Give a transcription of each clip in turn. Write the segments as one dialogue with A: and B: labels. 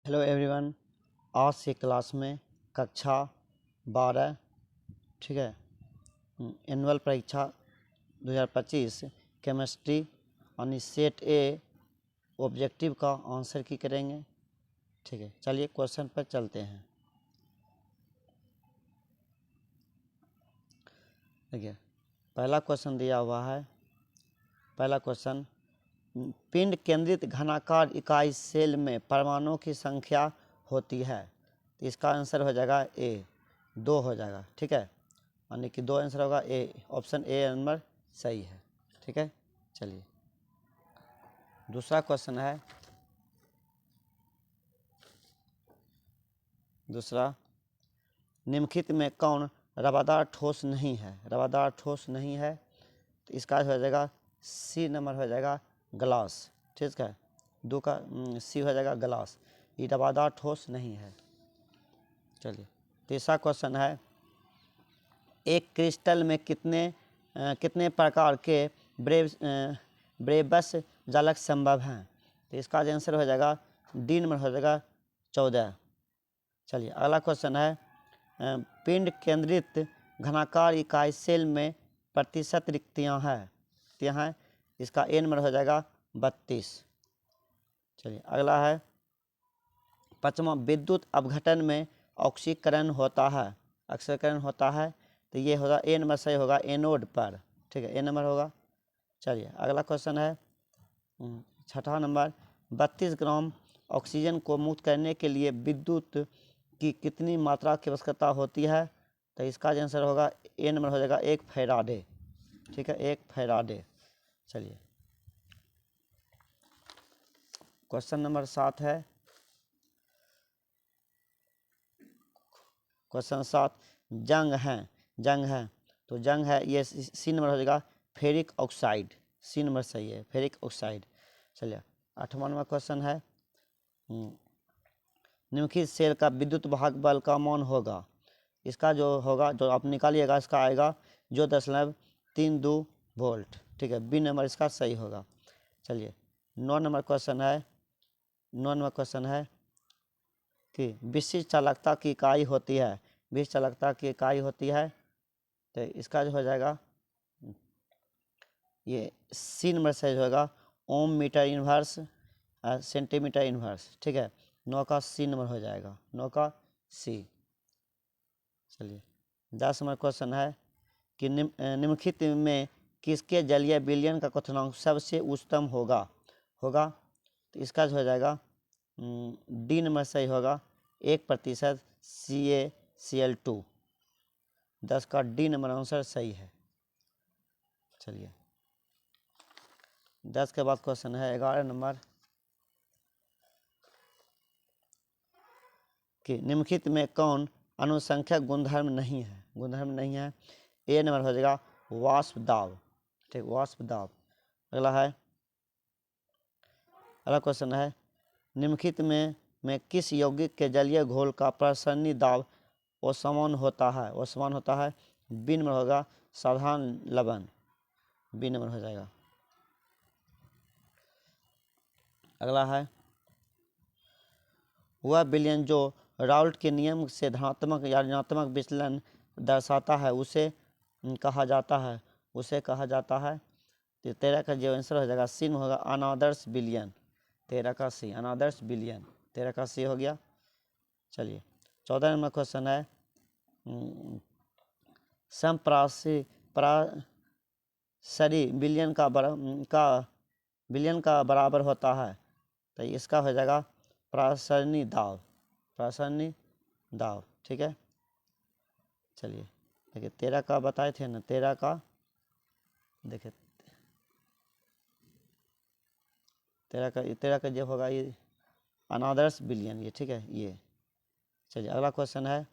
A: Hello everyone. आज से class में कक्षा 12 ठीक है एनुअल परीक्षा 2025 केमिस्ट्री यानी सेट ए ऑब्जेक्टिव का आंसर की करेंगे। ठीक है, चलिए क्वेश्चन पर चलते हैं। देखिए, पहला क्वेश्चन दिया हुआ है। पहला क्वेश्चन, पिंड केंद्रित घनाकार इकाई सेल में परमाणुओं की संख्या होती है, तो इसका आंसर हो जाएगा ए, 2 हो जाएगा। ठीक है, यानी कि 2 आंसर होगा ए, ऑप्शन ए नंबर सही है। ठीक है, चलिए दूसरा क्वेश्चन है। दूसरा, निम्नलिखित में कौन रवादार ठोस नहीं है? रवादार ठोस नहीं है, तो इसका हो जाएगा सी नंबर हो जाएगा ग्लास। ठीक है, 2 का सी हो जाएगा ग्लास, ये रवादार ठोस नहीं है। चलिए तीसरा क्वेश्चन है, एक क्रिस्टल में कितने प्रकार के ब्रेबस जालक संभव हैं? तो इसका आंसर हो जाएगा डी नंबर हो जाएगा 14। चलिए अगला क्वेश्चन है, पिंड केंद्रित घनाकार इकाई सेल में प्रतिशत रिक्तियां हैं, इसका ए नंबर हो जाएगा 32। चलिए अगला है, पाँचवा, विद्युत अपघटन में ऑक्सीकरण होता है, ऑक्सीकरण होता है, तो ये होगा ए नंबर सही होगा एनोड पर। ठीक है, ए नंबर होगा। चलिए अगला क्वेश्चन है, छठा नंबर, 32 ग्राम ऑक्सीजन को मुक्त करने के लिए विद्युत की कितनी मात्रा की आवश्यकता होती है? तो इसका आंसर होगा ए नंबर हो जाएगा 1 फैराडे। ठीक है, 1 फैराडे। चलिए क्वेश्चन नंबर 7 है। क्वेश्चन 7, जंग है तो जंग है, ये सी नंबर हो जाएगा फेरिक ऑक्साइड, सी नंबर सही है, फेरिक ऑक्साइड। चलिए 8वां नंबर क्वेश्चन है, निम्नलिखित सेल का विद्युत भाग बल का मान होगा, इसका जो होगा, जो आप निकालिएगा, इसका आएगा 0.32 वोल्ट। ठीक है, बी नंबर इसका सही होगा। चलिए 9 नंबर क्वेश्चन है। 9 नंबर क्वेश्चन है कि विशिष्ट चालकता की इकाई होती है, विशिष्ट चालकता की इकाई होती है, तो इसका जो हो जाएगा ये सी नंबर सही होगा ओम मीटर इन्वर्स सेंटीमीटर इन्वर्स। ठीक है, 9 का सी नंबर हो जाएगा, 9 का सी। चलिए 10 नंबर क्वेश्चन है कि निम्नलिखित में किसके जलीय विलयन का क्वथनांक सबसे उच्चतम होगा? तो इसका जो हो जाएगा डी नंबर सही होगा 1% CaCl2। 10 का डी नंबर आंसर सही है। चलिए 10 के बाद क्वेश्चन है 11 नंबर, कि निम्नलिखित में कौन अनुसंख्यक गुणधर्म नहीं है? ए नंबर हो जाएगा वाष्प दाब। ठीक, वाष्प दाब। अगला क्वेश्चन है, निम्नलिखित में किस यौगिक के जलीय घोल का प्रसरणी दाब असमान होता है? बी नंबर होगा साधारण लवण, बी नंबर हो जाएगा। अगला है, वह विलयन जो राउल्ट के नियम से धनात्मक या ऋणात्मक विचलन दर्शाता है उसे कहा जाता है। तो 13 का जो आंसर हो जाएगा सी में होगा अनादर्श विलयन, 13 का सी, अनादर्श विलयन, 13 का सी हो गया। चलिए 14 नंबर क्वेश्चन है, समप्रासरी विलयन का बराबर होता है, तो इसका हो जाएगा प्रासरणी दाब। ठीक है, चलिए देखिए 13 का बताए थे ना, 13 का देखिए 13 का जो होगा ये अनादर्श विलयन, ये ठीक है ये। चलिए अगला क्वेश्चन है,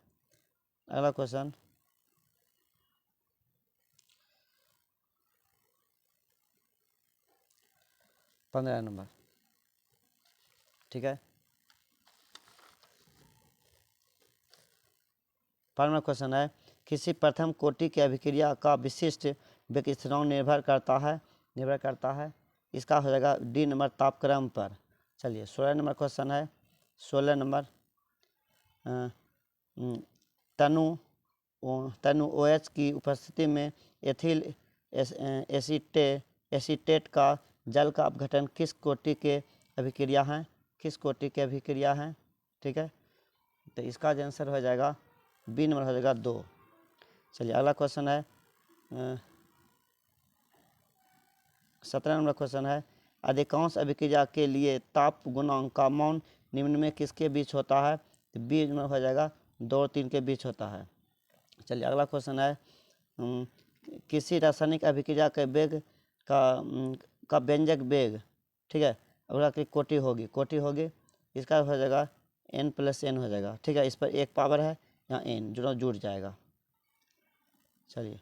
A: 15 नंबर। ठीक है, 15वां क्वेश्चन है, किसी प्रथम कोटि की अभिक्रिया का विशिष्ट विकिरण निर्भर करता है, इसका हो जाएगा डी नंबर तापक्रम पर। चलिए 16 नंबर क्वेश्चन है, 16 नंबर तनु OH की उपस्थिति में एथिल एसीटेट का जल का अपघटन किस कोटि के अभिक्रिया है? किस कोटि के अभिक्रिया है? ठीक है, तो इसका जो आंसर हो जाएगा बी नंबर हो जाएगा 2। चलिए अगला क्वेश्चन है 17 नंबर क्वेश्चन है, अधिकांश अभिक्रिया के लिए ताप गुणांक का मान निम्न में किसके बीच होता है? तो बी नंबर हो जाएगा 2 और 3 के बीच होता है। चलिए अगला क्वेश्चन है किसी रासायनिक अभिक्रिया के वेग का व्यंजक वेग, ठीक है, अगला की कोटि होगी, इसका हो जाएगा n+n हो जाएगा। ठीक है, इस पर एक पावर है, यहाँ n जुड़ जाएगा। चलिए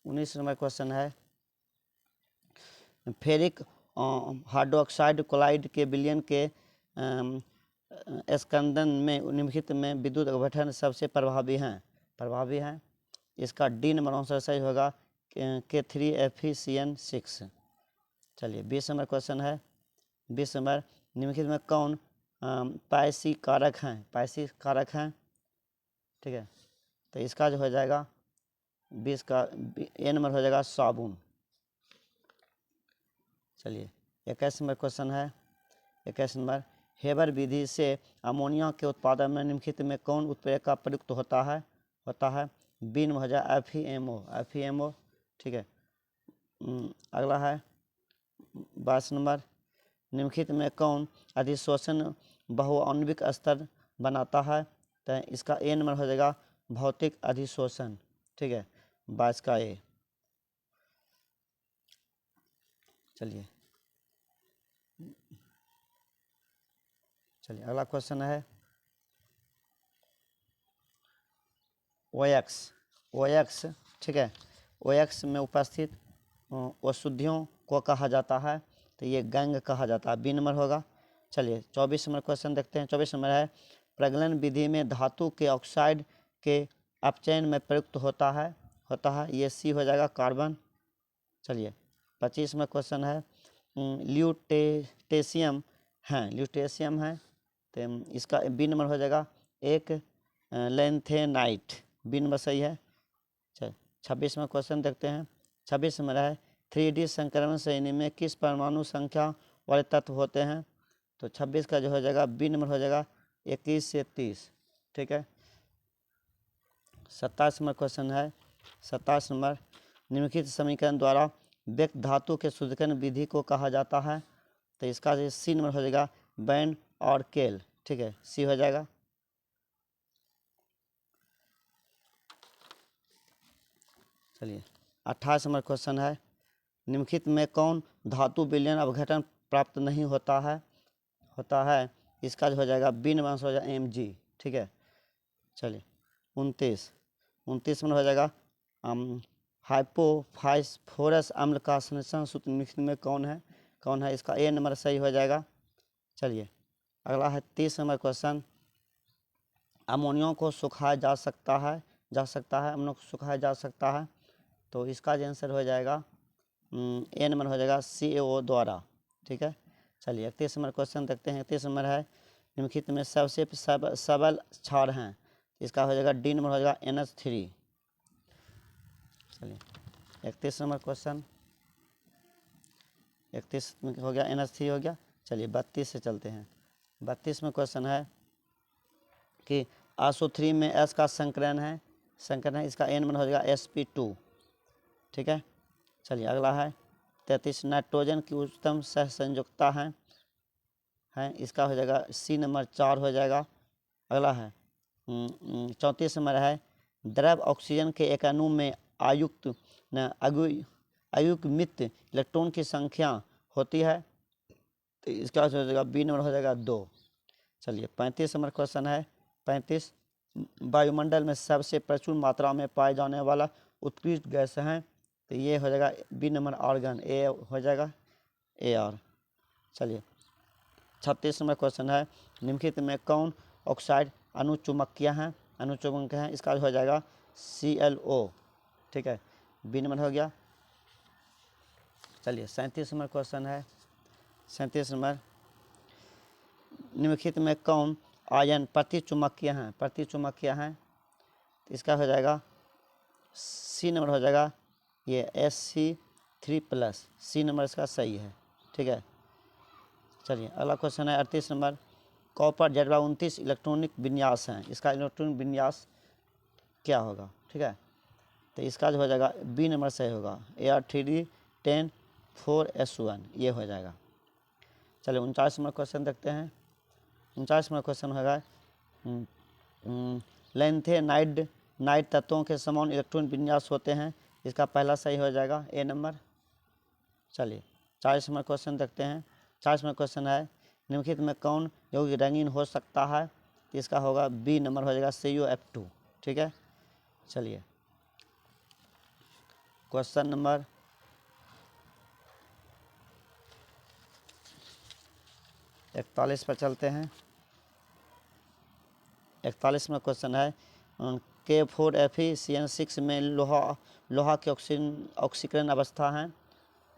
A: 19 नंबर क्वेश्चन है, फेरिक हाइड्रोक्साइड क्लोराइड के विलयन के स्कंदन में निम्नलिखित में विद्युत अपघटन सबसे प्रभावी हैं। इसका डी नंबर आंसर सही होगा K3FeCN6। चलिए 20 नंबर क्वेश्चन है, 20 नंबर निम्नलिखित में कौन पायसी कारक हैं? ठीक है, तो इसका जो हो जाएगा 20 का ए नंबर हो जाएगा साबुन। चलिए 21 नंबर क्वेश्चन है, 21 नंबर हेबर विधि से अमोनिया के उत्पादन में निम्नलिखित में कौन उत्प्रेरक का प्रयुक्त होता है? बी नंबर हो जाए FeMO। ठीक है, अगला है 22 नंबर निम्नलिखित में कौन अधिशोषण बहुआण्विक स्तर बनाता है? तो इसका ए नंबर हो जाएगा भौतिक अधिशोषण। ठीक है, 22 का ए। चलिए अगला क्वेश्चन है OX। ठीक है, OX में उपस्थित अशुद्धियों को कहा जाता है, तो ये गैंग कहा जाता है, बी नंबर होगा। चलिए 24 नंबर क्वेश्चन देखते हैं। 24 नंबर है प्रगलन विधि में धातु के ऑक्साइड के अपचयन में प्रयुक्त होता है, ये सी हो जाएगा कार्बन। चलिए 25 में क्वेश्चन है ल्यूटेशियम है, तो इसका बी नंबर हो जाएगा एक लेंथेनाइट, बी नंबर सही है। चल 26 में क्वेश्चन देखते हैं। 26 में है 3D संक्रमण श्रेणी में किस परमाणु संख्या वाले तत्व होते हैं? तो 26 का जो हो जाएगा बी नंबर हो जाएगा 21 से 30। ठीक है, 27 नंबर क्वेश्चन है। 27 नंबर निम्नलिखित समीकरण द्वारा व्यक्त धातु के शुद्धिकरण विधि को कहा जाता है, तो इसका जो सी नंबर हो जाएगा बैन और केल। ठीक है, सी हो जाएगा। चलिए 28 नंबर क्वेश्चन है निम्नलिखित में कौन धातु विलयन अपघटन प्राप्त नहीं होता है? इसका जो हो जाएगा बी नंबर हो जाएगा Mg। ठीक है, चलिए 29 में हो जाएगा हाइपोफास्फोरस अम्ल का संश्लेषण सूत्र निम्नलिखित में कौन है? इसका ए नंबर सही हो जाएगा। चलिए अगला है 30 नंबर क्वेश्चन, अमोनिया को सुखाया जा सकता है, अम्लों को सुखाया जा सकता है, तो इसका जो आंसर हो जाएगा ए नंबर हो जाएगा CaO द्वारा। ठीक है, चलिए 31 नंबर क्वेश्चन देखते हैं। 31 नंबर है निम्नलिखित में सबसे सबल क्षार हैं, इसका हो जाएगा डी नंबर हो जाएगा NH3। चलिए 31 नंबर क्वेश्चन, 31 में हो गया NH3 हो गया। चलिए 32 से चलते हैं। 32 में क्वेश्चन है कि SO3 में S का संकरण है, इसका ए नंबर हो जाएगा sp2। ठीक है, चलिए अगला है 33 नाइट्रोजन की उच्चतम सहसंयोजकता है, इसका हो जाएगा सी नंबर 4 हो जाएगा। अगला है 34 नंबर है द्रव ऑक्सीजन के एक अणु में अयुग्मित इलेक्ट्रॉन की संख्या होती है, तो इसका हो जाएगा बी नंबर हो जाएगा 2। चलिए 35 नंबर क्वेश्चन है। 35 वायुमंडल में सबसे प्रचुर मात्रा में पाए जाने वाला उत्कृष्ट गैस है, तो ये हो जाएगा बी नंबर आर्गन, ए हो जाएगा AR। चलिए 36 नंबर क्वेश्चन है निम्नलिखित में कौन ऑक्साइड अनुचुंबकीय है? इसका हो जाएगा ClO। ठीक है, बी नंबर हो गया। चलिए 37 नंबर क्वेश्चन है। 37 नंबर, निम्नलिखित में कौन आयन प्रतिचुम्बकीय हैं? प्रतिचुम्बकीय हैं तो इसका हो जाएगा सी नंबर हो जाएगा ये Sc3+, सी नंबर इसका सही है। ठीक है, चलिए अगला क्वेश्चन है 38 नंबर, कॉपर Z29 इलेक्ट्रॉनिक विन्यास हैं, इसका इलेक्ट्रॉनिक विन्यास क्या होगा? ठीक है, तो इसका जो हो जाएगा बी नंबर सही होगा, Ar310 4s1 ये हो जाएगा। चलिए 39 नंबर क्वेश्चन देखते हैं। 39 नंबर क्वेश्चन होगा लैंथेनाइड नाइड तत्वों के समान इलेक्ट्रॉन विन्यास होते हैं, इसका पहला सही हो जाएगा ए नंबर। चलिए 40 नंबर क्वेश्चन देखते हैं। 40 नंबर क्वेश्चन है निम्नलिखित में कौन यौगिक रंगीन हो सकता है? तो इसका होगा बी नंबर हो जाएगा CuF2। ठीक है, चलिए क्वेश्चन नंबर 41 पर चलते हैं। 41 में क्वेश्चन है K4Fe में लोहा की ऑक्सीकरण अवस्था है,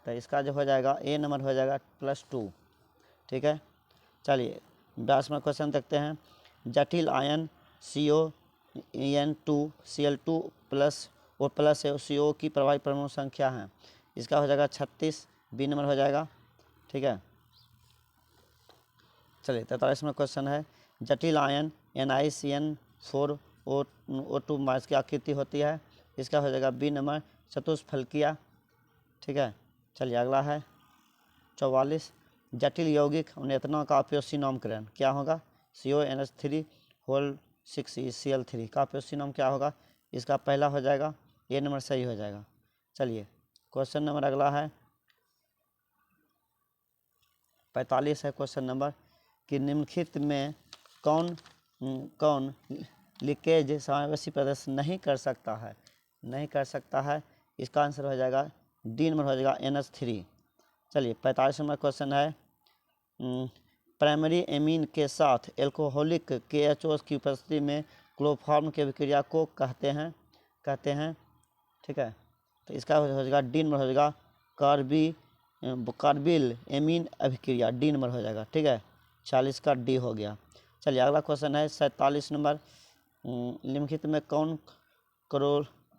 A: तो इसका जो हो जाएगा ए नंबर हो जाएगा +2। ठीक है, चलिए 42 में क्वेश्चन देखते हैं। जटिल आयन CON2Cl2+ और प्लस CO की प्रभावी परमाणु संख्या है, इसका हो जाएगा 36, बी नंबर हो जाएगा। ठीक है, चलिए 43 में क्वेश्चन है जटिल आयन NiCN4O2- की आकृति होती है, इसका हो जाएगा बी नंबर चतुष्फलकीय। ठीक है, चलिए अगला है 44, जटिल यौगिक नेतना का अपयोसी नामकरण क्या होगा? CONH3 6Cl3 का अपयोसी नाम क्या होगा? इसका पहला हो जाएगा ए नंबर सही हो जाएगा। चलिए क्वेश्चन नंबर अगला है 45 है क्वेश्चन नंबर कि निम्नलिखित में कौन लीकेज समावेशी प्रदर्शन नहीं कर सकता है? नहीं कर सकता है, इसका आंसर हो जाएगा डी नंबर हो जाएगा NH3। चलिए 45 नंबर क्वेश्चन है प्राइमरी एमीन के साथ एल्कोहलिक KHO की उपस्थिति में क्लोरोफॉर्म की अभिक्रिया को कहते हैं। ठीक है, तो इसका हो जाएगा डी नंबर हो जाएगा कार्बिल एमीन अभिक्रिया, डी नंबर हो जाएगा। ठीक है, 40 का डी हो गया। चलिए अगला क्वेश्चन है 47 नंबर, निम्नलिखित में कौन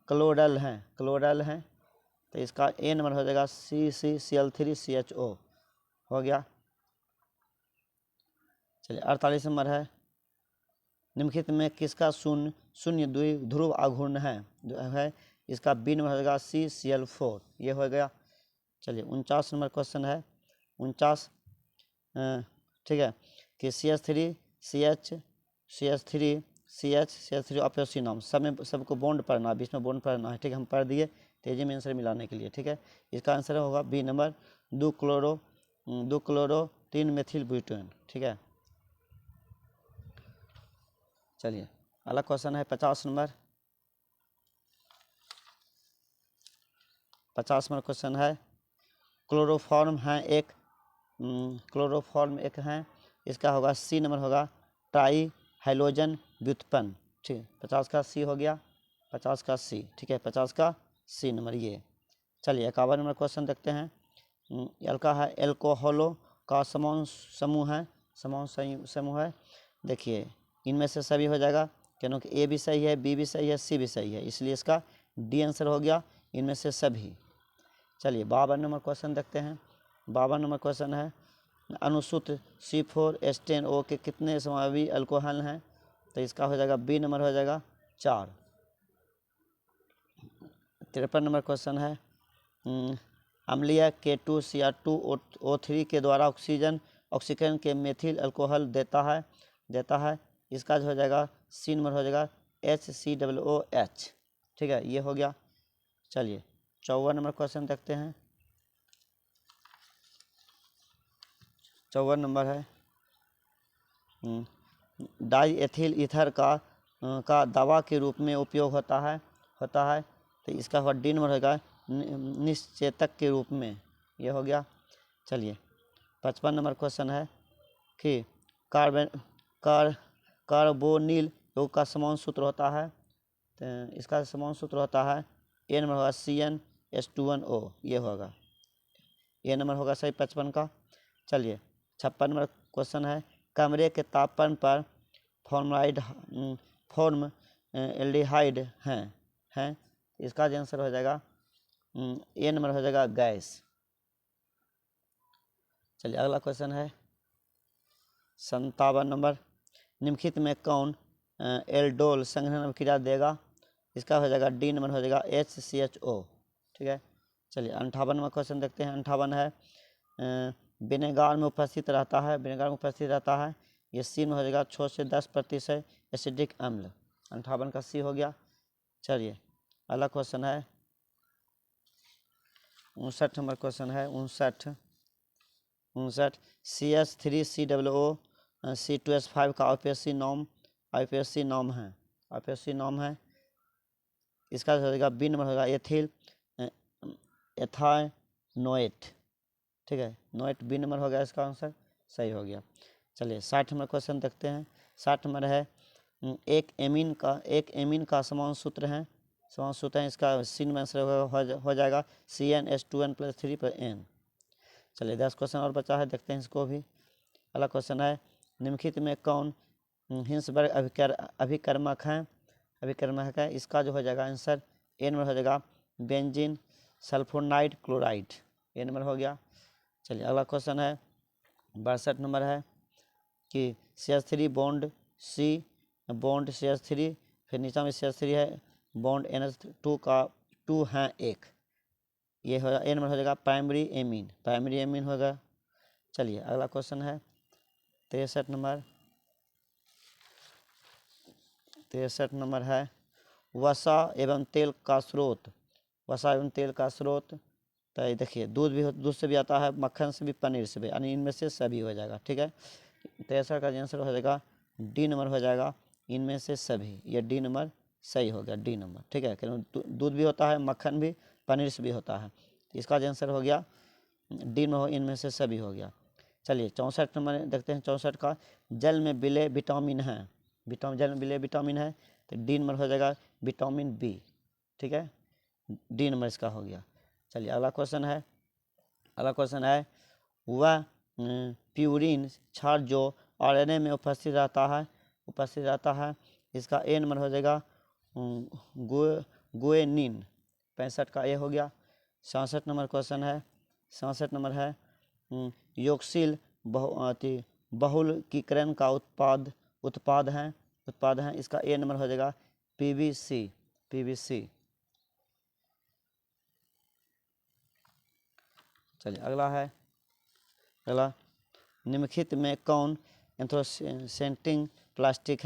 A: क्लोरल हैं? तो इसका ए नंबर हो जाएगा CCCl3CHO हो गया। चलिए 48 नंबर है निम्नलिखित में किसका शून्य द्विध्रुव आघूर्ण है? इसका बी नंबर हो जाएगा CCl4 ये हो गया। चलिए 49 नंबर क्वेश्चन है 49, ठीक है, कि CH3 अपयोसी नाम सबको बॉन्ड पढ़ना, बीच में बॉन्ड पढ़ना है। ठीक है, हम पढ़ दिए तेजी में आंसर मिलाने के लिए। ठीक है, इसका आंसर होगा B number 2 chloro 3 methyl butane. ठीक है, चलिए अगला क्वेश्चन है 50 नंबर। 50 नंबर क्वेश्चन है क्लोरोफॉर्म एक है, इसका होगा सी नंबर होगा ट्राई हाइलोजन व्युत्पन्न। ठीक है, 50 का सी हो गया, 50 का सी। ठीक है, 50 का सी नंबर ये। चलिए 51 नंबर क्वेश्चन देखते हैं। एल्का है एल्कोहलों का समान समूह है। देखिए इनमें से सभी हो जाएगा क्योंकि ए भी सही है, बी भी सही है, सी भी सही है, इसलिए इसका डी आंसर हो गया इनमें से सभी। चलिए 52 नंबर क्वेश्चन देखते हैं। 52 नंबर क्वेश्चन है अनुसूत्र C4H10O के कितने समावी अल्कोहल हैं? तो इसका हो जाएगा बी नंबर हो जाएगा 4। 53 नंबर क्वेश्चन है अम्लीय K2Cr2O3 के द्वारा ऑक्सीकरण के मेथिल अल्कोहल देता है। इसका जो हो जाएगा सी नंबर हो जाएगा HCOOH। ठीक है, ये हो गया। चलिए 54 नंबर क्वेश्चन देखते हैं। 54 नंबर है डाई एथिल ईथर का दवा के रूप में उपयोग होता है। तो इसका हुआ डी नंबर होगा निश्चेतक के रूप में, ये हो गया। चलिए 55 नंबर क्वेश्चन है कि कार्बोनिल योग का समान सूत्र होता है। तो इसका समान सूत्र होता है ए नंबर होगा CnH2nO, ये होगा ए नंबर होगा सही 55 का। चलिए 56 नंबर क्वेश्चन है, कमरे के तापमान पर फॉर्म एल्डिहाइड हैं, इसका जो आंसर हो जाएगा ए नंबर हो जाएगा गैस। चलिए अगला क्वेश्चन है 57 नंबर, निम्नलिखित में कौन एल्डोल संघनन क्रिया देगा, इसका हो जाएगा डी नंबर हो जाएगा HCHO। ठीक है, चलिए 58 नंबर क्वेश्चन देखते हैं। 58 है विनेगार में उपस्थित रहता है, विनेगार में उपस्थित रहता है, ये सी में हो जाएगा 6 से 10% एसिडिक अम्ल। 58 का सी हो गया। चलिए अगला क्वेश्चन है 59 नंबर क्वेश्चन है 59 CH3COO C2H5 का आईपीएससी नाम है, इसका हो जाएगा बी नंबर होगा एथिल एथानोएट। ठीक है, नोएट बी नंबर हो गया, इसका आंसर सही हो गया। चलिए 60 नंबर क्वेश्चन देखते हैं। 60 नंबर है एक एमीन का समान सूत्र है, इसका सी में आंसर हो जाएगा CnH2n+3n। चलिए 10 क्वेश्चन और बचा है, देखते हैं इसको भी। अगला क्वेश्चन है निम्नलिखित में कौन हिंसबर्ग अभिकर्मक है, इसका जो हो जाएगा आंसर ए नंबर हो जाएगा बेंजीन सल्फोनाइड क्लोराइड, ए नंबर हो गया। चलिए अगला क्वेश्चन है 62 नंबर है कि CH3 बॉन्ड CH3, फिर नीचे में CH3 है, बॉन्ड NH2 का 2 है 1, ये हो ए नंबर हो जाएगा प्राइमरी एमीन होगा। चलिए अगला क्वेश्चन है 63 नंबर है वसा एवं तेल का स्रोत, तो देखिए दूध से भी आता है, मक्खन से भी, पनीर से भी, यानी इनमें से सभी हो जाएगा। ठीक है, 63 का आंसर हो जाएगा डी नंबर हो जाएगा इनमें से सभी, ये डी नंबर सही हो गया, डी नंबर। ठीक है, क्योंकि दूध भी होता है, मक्खन भी, पनीर से भी होता है, इसका आंसर हो गया डी में इनमें से सभी हो गया। चलिए 64 नंबर देखते हैं। 64 का जल में विलय विटामिन है, जल में विलय विटामिन है, तो डी नंबर हो जाएगा विटामिन बी। ठीक है, डी नंबर इसका हो गया। चलिए अगला क्वेश्चन है वह प्यूरिन क्षार जो आरएनए में उपस्थित रहता है, इसका ए नंबर हो जाएगा गुएनिन। 65 का ए हो गया। 67 नंबर क्वेश्चन है, योक्सिल बहुलकीकरण का उत्पाद है, इसका ए नंबर हो जाएगा पीवीसी। चलिए अगला निम्नलिखित में कौन एंथ्रोसेंटिंग प्लास्टिक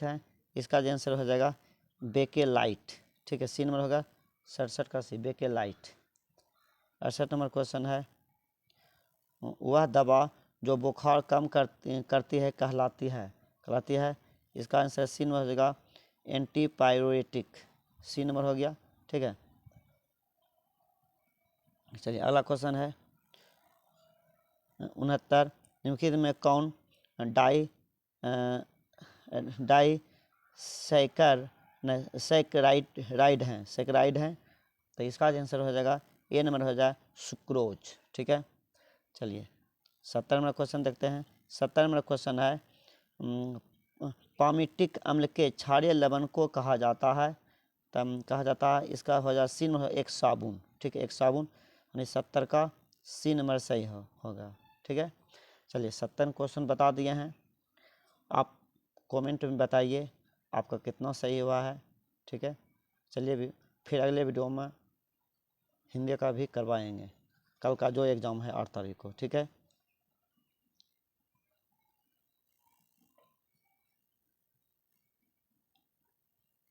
A: है, इसका आंसर हो जाएगा बेकेलाइट। ठीक है, सी नंबर होगा 67 का सी, बेकेलाइट। 68 नंबर क्वेश्चन है वह दवा जो बुखार कम करती है कहलाती है, इसका आंसर सी नंबर हो जाएगा एंटीपायरेटिक, सी नंबर हो गया। ठीक है, चलिए अगला क्वेश्चन है 69, निम्नलिखित में कौन सैकराइड है, तो इसका आंसर हो जाएगा ए नंबर हो जाए सुक्रोज। ठीक है, चलिए 70 नंबर क्वेश्चन देखते हैं। 70 नंबर क्वेश्चन है पामिटिक अम्ल के क्षारीय लवण को कहा जाता है, इसका हो जाए सी नंबर एक साबुन। ठीक है, एक साबुन, यानी 70 का सी नंबर सही होगा। ठीक है, चलिए 70 क्वेश्चन बता दिए हैं, आप कमेंट में बताइए आपका कितना सही हुआ है। ठीक है, चलिए फिर अगले वीडियो में हिंदी का भी करवाएंगे, कल का जो एग्ज़ाम है 8 तारीख को। ठीक है।